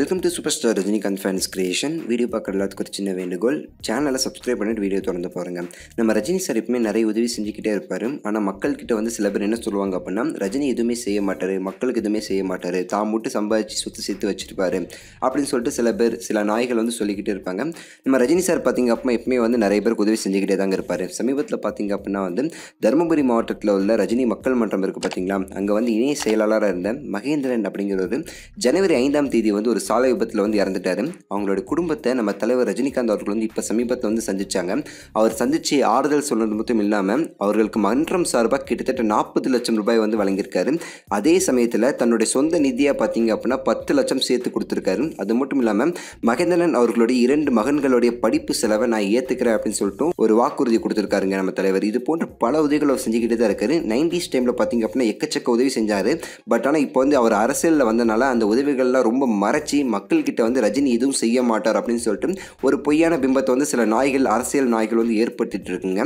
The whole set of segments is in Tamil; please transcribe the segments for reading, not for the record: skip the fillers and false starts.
Welcome to super star Rajinikanth fans creation. Video பார்க்குற எல்லாத்துக்கும் ஒரு சின்ன வேண்டுகோள், சேனலை சப்ஸ்கிரைப் பண்ணிட்டு வீடியோ தொடர்ந்து பாருங்கள். நம்ம ரஜினி சார் எப்பவுமே நிறைய உதவி செஞ்சுக்கிட்டே இருப்பார். ஆனால் மக்கள்கிட்ட வந்து சில பேர் என்ன சொல்லுவாங்க அப்படின்னா, ரஜினி எதுவுமே செய்ய மாட்டார், மக்களுக்கு எதுவுமே செய்ய மாட்டார், தான் மட்டும் சம்பாதிச்சு சொத்து சேர்த்து வச்சுருப்பாரு அப்படின்னு சொல்லிட்டு சில பேர் சில நாய்கள் வந்து சொல்லிக்கிட்டே இருப்பாங்க. நம்ம ரஜினி சார் பார்த்திங்க அப்படின்னா எப்பவுமே வந்து நிறைய பேருக்கு உதவி செஞ்சுக்கிட்டே தாங்க இருப்பார். சமீபத்தில் பார்த்திங்க அப்படின்னா வந்து தருமபுரி மாவட்டத்தில் உள்ள ரஜினி மக்கள் மன்றம் இருக்குது பார்த்திங்களா, அங்கே வந்து இணைய செயலாளராக இருந்த மகேந்திரன் அப்படிங்கிறவர் ஜனவரி 5ஆம் தேதி வந்து ஒரு சாலை விபத்தில் வந்து இறந்துட்டாரு. அவங்களோட குடும்பத்தை நம்ம தலைவர் ரஜினிகாந்த் அவர்கள் வந்து இப்போ சமீபத்தில் வந்து சந்திச்சாங்க. அவர் சந்திச்சு ஆறுதல் சொன்னது மட்டும் இல்லாமல் அவர்களுக்கு மன்றம் சார்பாக கிட்டத்தட்ட 40 லட்சம் ரூபாய் வந்து வழங்கியிருக்காரு. அதே சமயத்தில் தன்னுடைய சொந்த நிதியாக பார்த்தீங்க அப்படின்னா 10 லட்சம் சேர்த்து கொடுத்துருக்காரு. அது மட்டும் இல்லாமல் மகேந்திரன் அவர்களுடைய 2 மகன்களுடைய படிப்பு செலவை நான் ஏற்றுக்கிறேன் அப்படின்னு சொல்லிட்டு ஒரு வாக்குறுதி கொடுத்துருக்காருங்க நம்ம தலைவர். இது போன்ற பல உதவிகளை அவர் செஞ்சுக்கிட்டே தான் இருக்காரு. 90s டைமில் பார்த்தீங்க அப்படின்னா எக்கச்சக்க உதவி செஞ்சார். பட் ஆனால் இப்போ வந்து அவர் அரசியலில் வந்தனால அந்த உதவிகள்லாம் ரொம்ப மறைச்சி மக்கள்கிட்ட வந்து ரஜினி எதுவும் செய்ய மாட்டார் அப்படின்னு சொல்லிட்டு ஒரு பொய்யான பிம்பத்தை வந்து சில நாய்கள், அரசியல் நாய்கள் வந்து ஏற்படுத்திட்டு இருக்குங்க.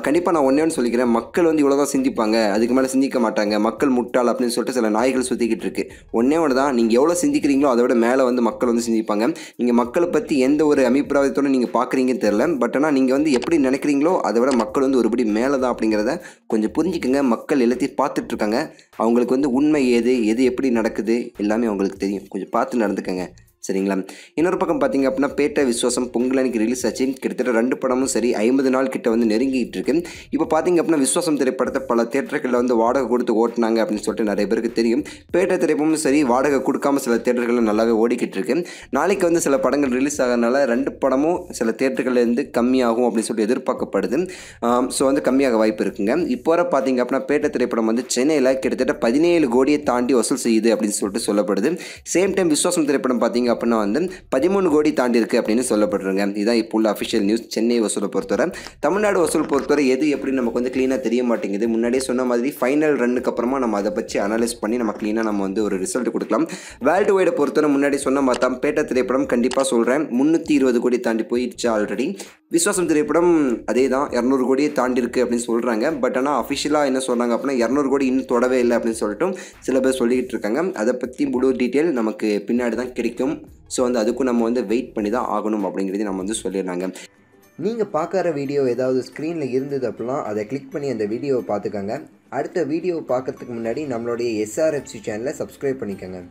கண்டிப்பாக நான் ஒன்றே சொல்லிக்கிறேன், மக்கள் வந்து இவ்வளோதான் சிந்திப்பாங்க, அதுக்கு மேலே சிந்திக்க மாட்டாங்க, மக்கள் முட்டாள் அப்படின்னு சொல்லிட்டு சில நாய்கள் சுற்றிக்கிட்டு இருக்கு. ஒன்றே ஒன்று தான், நீங்கள் எவ்வளோ சிந்திக்கிறீங்களோ அதை விட மேலே வந்து மக்கள் வந்து சிந்திப்பாங்க. நீங்கள் மக்களை பற்றி எந்த ஒரு அபிப்பிராயத்தோடு நீங்கள் பார்க்குறீங்கன்னு தெரியல, பட் ஆனால் நீங்கள் வந்து எப்படி நினைக்கிறீங்களோ அதை விட மக்கள் வந்து ஒருபடி மேலே தான் அப்படிங்கிறத கொஞ்சம் புரிஞ்சுக்கங்க. மக்கள் எல்லாத்தையும் பார்த்துட்டு இருக்காங்க. அவங்களுக்கு வந்து உண்மை எது எப்படி நடக்குது எல்லாமே அவங்களுக்கு தெரியும். கொஞ்சம் பார்த்து நடந்துக்கங்க, சரிங்களா? இன்னொரு பக்கம் பார்த்தீங்க அப்படின்னா பேட்டை விஸ்வாசம் பொங்கல் அன்னைக்கு ரிலீஸ் ஆச்சு. கிட்டத்தட்ட 2 படமும் சரி 50 நாள் கிட்ட வந்து நெருங்கிட்டு இருக்கு. இப்போ பார்த்தீங்க அப்படின்னா விஸ்வாசம் திரைப்படத்தை பல தியேட்டர்களில் வந்து வாடகை கொடுத்து ஓட்டினாங்க அப்படின்னு சொல்லிட்டு நிறைய பேருக்கு தெரியும். பேட்டை திரைப்படமும் சரி வாடகை கொடுக்காம சில தியேட்டர்களில் நல்லாவே ஓடிக்கிட்டு இருக்கு. நாளைக்கு வந்து சில படங்கள் ரிலீஸ் ஆகிறதுனால 2 படமும் சில தியேட்டர்கள்லேருந்து கம்மியாகும் அப்படின்னு சொல்லிட்டு எதிர்பார்க்கப்படுது. ஸோ வந்து கம்மியாக வாய்ப்பு இருக்குங்க. இப்போ வர பார்த்தீங்க அப்படின்னா பேட்டை திரைப்படம் வந்து சென்னையில் கிட்டத்தட்ட 17 கோடியை தாண்டி வசூல் செய்யுது அப்படின்னு சொல்லிட்டு சொல்லப்படுது. சேம் டைம் விஸ்வாசம் திரைப்படம் பார்த்தீங்க அப்படின்னா வந்து 13 கோடி தாண்டி இருக்குது அப்படின்னு சொல்லப்படுறாங்க. இதுதான் இப்போ உள்ள அஃபிஷியல் நியூஸ். சென்னை வசூலை பொறுத்தவரை, தமிழ்நாடு வசூல் பொறுத்தவரை எது எப்படி நமக்கு வந்து க்ளீனாக தெரிய மாட்டேங்குது. முன்னாடியே சொன்ன மாதிரி ஃபைனல் ரன்னுக்கு அப்புறமா நம்ம அதை பற்றி அனலைஸ் பண்ணி நம்ம க்ளீனாக நம்ம வந்து ஒரு ரிசல்ட் கொடுக்கலாம். வேர்ல்டு வைடை பொறுத்தவரை முன்னாடி சொன்ன மாதிரி தான் பேட்டை திரைப்படம் கண்டிப்பாக சொல்கிறேன் 320 கோடி தாண்டி போயிடுச்சு ஆல்ரெடி. விஸ்வாசம் திரைப்படம் அதே தான் 200 கோடியை தாண்டி இருக்குது அப்படின்னு சொல்கிறாங்க. பட் ஆனால் அஃபிஷியலாக என்ன சொல்கிறாங்க அப்படின்னா 200 கோடி இன்னும் தொடவே இல்லை அப்படின்னு சொல்லிட்டு சில பேர் சொல்லிக்கிட்டு இருக்காங்க. அதை பற்றி முழு டீட்டெயில் நமக்கு பின்னாடி தான் கிடைக்கும். ஸோ வந்து அதுக்கும் நம்ம வந்து வெயிட் பண்ணி தான் ஆகணும் அப்படிங்கிறதையும் நம்ம வந்து சொல்லிடுறாங்க. நீங்கள் பார்க்குற வீடியோ ஏதாவது ஸ்க்ரீனில் இருந்தது அப்படின்னா அதை கிளிக் பண்ணி அந்த வீடியோவை பார்த்துக்கோங்க. அடுத்த வீடியோவை பார்க்குறதுக்கு முன்னாடி நம்மளுடைய SRFC சேனலை சப்ஸ்கிரைப் பண்ணிக்கோங்க.